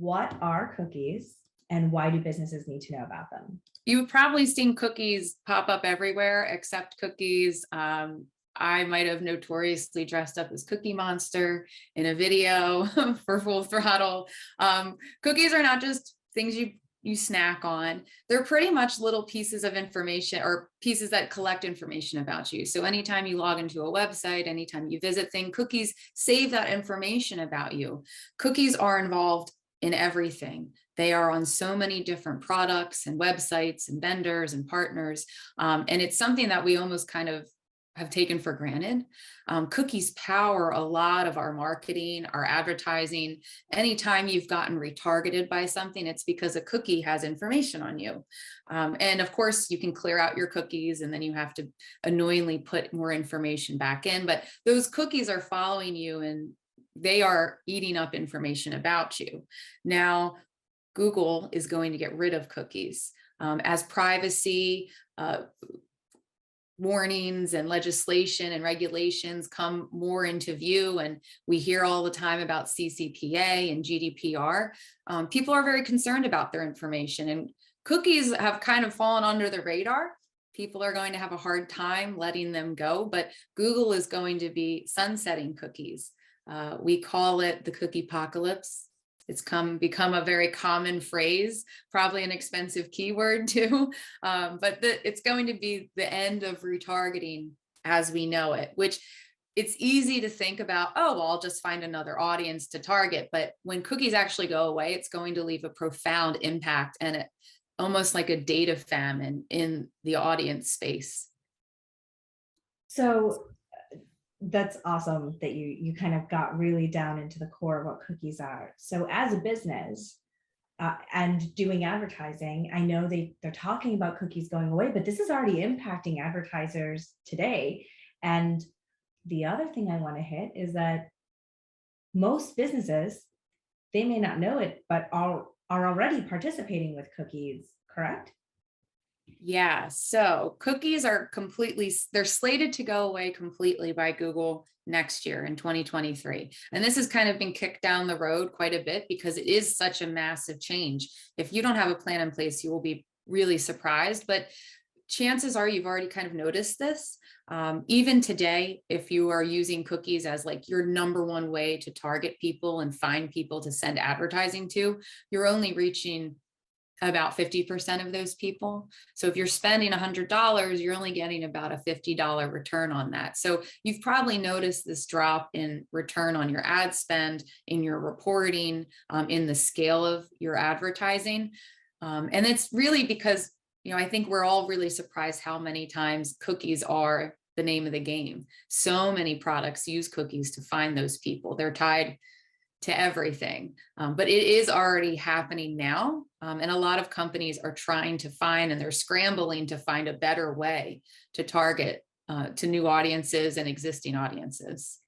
what are cookies and why do businesses need to know about them? You've probably seen cookies pop up everywhere, except cookies. I might have notoriously dressed up as Cookie Monster in a video for FullThrottle. Cookies are not just things you snack on. They're pretty much little pieces of information or pieces that collect information about you. So anytime you log into a website, anytime you visit things, cookies save that information about you. Cookies are involved in everything. They are on so many different products and websites and vendors and partners. And it's something that we almost kind of have taken for granted. Cookies power a lot of our marketing, our advertising. Anytime you've gotten retargeted by something, it's because a cookie has information on you. And of course, you can clear out your cookies and then you have to annoyingly put more information back in. But those cookies are following you and they are eating up information about you. Now, Google is going to get rid of cookies as privacy warnings and legislation and regulations come more into view. And we hear all the time about CCPA and GDPR. People are very concerned about their information, and cookies have kind of fallen under the radar. People are going to have a hard time letting them go, but Google is going to be sunsetting cookies. We call it the cookie apocalypse. It's become a very common phrase, probably an expensive keyword too, but it's going to be the end of retargeting as we know it, which it's easy to think about, oh, well, I'll just find another audience to target. But when cookies actually go away, it's going to leave a profound impact and almost like a data famine in the audience space. So that's awesome that you kind of got really down into the core of what cookies are. So as a business and doing advertising, I know they're talking about cookies going away, but this is already impacting advertisers today. And the other thing I want to hit is that most businesses, they may not know it, but are already participating with cookies, correct? Yeah, so cookies are they're slated to go away completely by Google next year in 2023. And this has kind of been kicked down the road quite a bit because it is such a massive change. If you don't have a plan in place, you will be really surprised, but chances are you've already kind of noticed this. Even today, if you are using cookies as like your number one way to target people and find people to send advertising to, you're only reaching about 50% of those people. So if you're spending $100, you're only getting about a $50 return on that. So you've probably noticed this drop in return on your ad spend, in your reporting, in the scale of your advertising. And it's really because, I think we're all really surprised how many times cookies are the name of the game. So many products use cookies to find those people. They're tied to everything, but it is already happening now. And a lot of companies are trying to find, and they're scrambling to find a better way to target to new audiences and existing audiences.